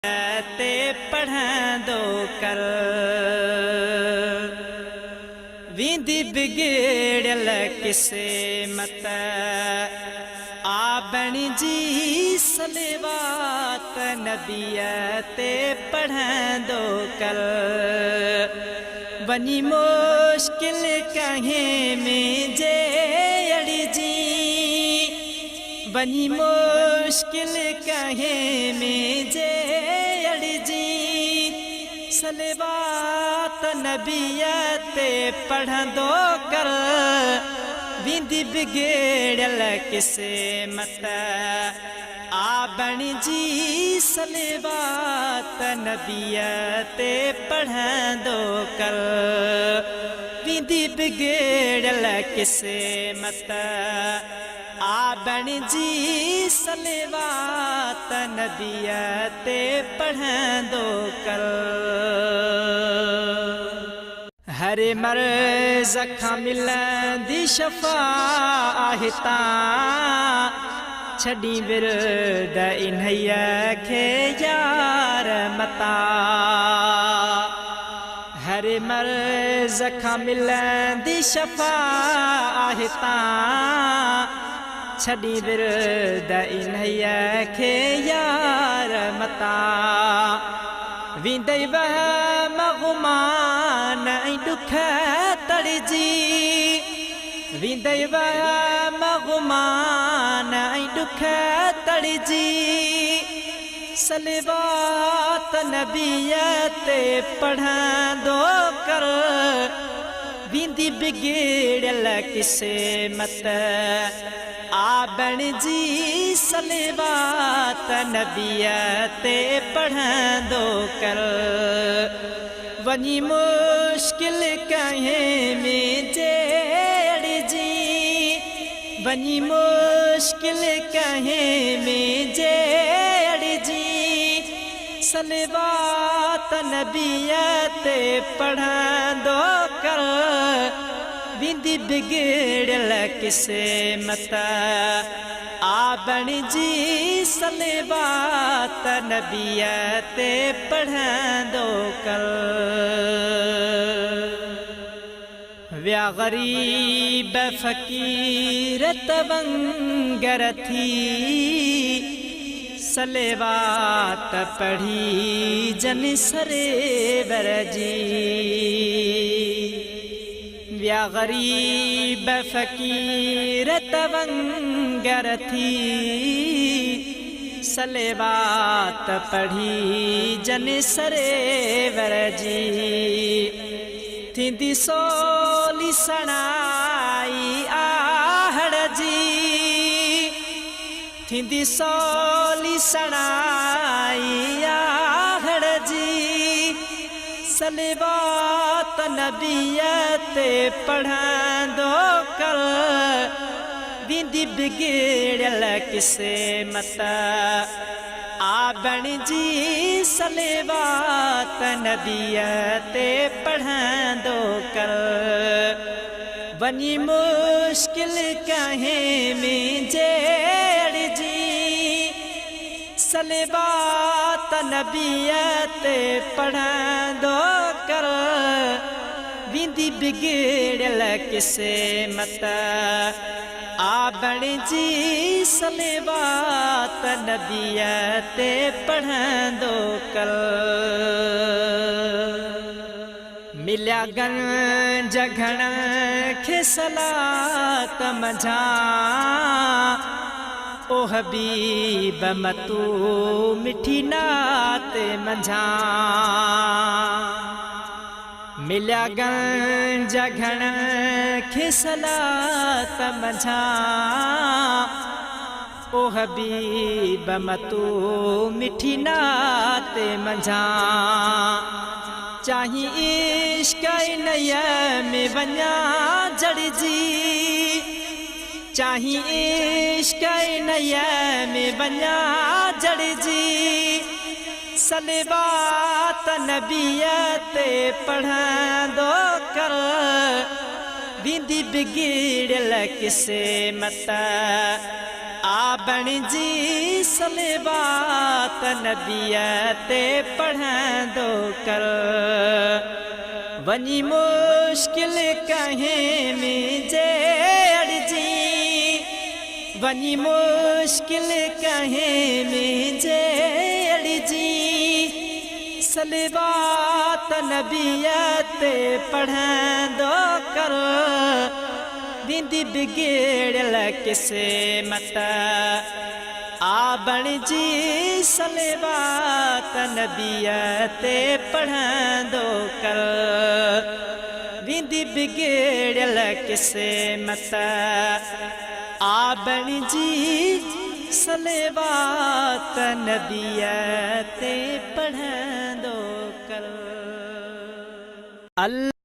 ते पढ़ंदो कर वींदी बिगड़ल किसे मत आ बणी जी सलेवात नबीअ ते पढ़ंदो कर वनी मुश्किल कहीं में जे अड़ी जी वनी मुश्किल कहीं में जे अड़ी जी सलेवात नबीअ ते पढ़ंदो कर वींदी बिगड़ल किसे मत आ बणी जी सलेवात नबीअ ते पढ़ंदो कर वींदी बिगड़ल किसे मत आ बणी जी सलेवात नबीअ ते पढ़ंदो कर हर मर्ज़ खां मिलंदी शफ़ा आहे तां छॾी विरद इन्हीअ खे यार मता हर मर्ज़ खां मिलंदी शफ़ा आहे तां छॾी विरद इन्हीअ खे यार मता वींदई वहम गुमान ऐं ॾुख तड़िजी वींदई वहम गुमान ऐं ॾुख तड़िजी सलेवात नबीअ ते पढ़ंदो कर वींदी बिगड़ल किसे मत आ बणी जी सलेवात नबीअ ते पढ़ंदो कर वनी मुश्किल कहीं में जे अड़ी जी वनी मुश्किल कहीं में जे अड़ी जी सलेवात नबीअ ते पढ़ंदो कर वींदी बिगड़ल किसे मत आ बणी जी सलेवात नबीअ ते पढ़ंदो कर व्या ग़रीब फ़क़ीर तवंगर थी सलेवात पढ़ी जन सरेवर जी व्या ग़रीब फ़क़ीर तवंगर थी सलेवात पढ़ी जन सरेवर जी थींदी सोली सणाई आहड़ जी थींदी सोली सणाई आहड़ जी सलेवात नबीअ ते पढ़ंदो कर वींदी बिगड़ल किसे मत आ बणी जी सलेवात नबीअ ते पढ़ंदो कर वनी मुश्किल कहीं में जे अड़ी जी सलेवात नबीअ ते पढ़ंदो कर वींदी बिगड़ल किसे मत आ बणी जी सलेवात नबीअ ते पढ़ंदो कर मिलिया गंज घण खे सलात मंझा ओ हबीब मतू मिठी नात मंझा मिलिया गंज घण खे सलात मंझा ओ हबीब मतू मिठी नात मंझा चाही इश्क़ नय में वञा जड़जी चाही इश्क़ नय में वञा जड़जी सलेवात नबीअ ते पढ़ंदो कर वींदी बिगड़ल किसे मत आ बणी जी सलेबात नबीअ ते पढ़ंदो कर वञी मुश्किल कहीं में जे अड़जी वञी मुश्किल कहीं में जे अड़जी सलेबात नबीअ ते पढ़ंदो कर दीदी बिगड़ल किस्मत आ बणी जी सलेबात नबीअ ते पढ़ंदो कर दीदी बिगड़ल किस्मत आ बणी जी सलेबात नबीअ ते पढ़ंदो कर।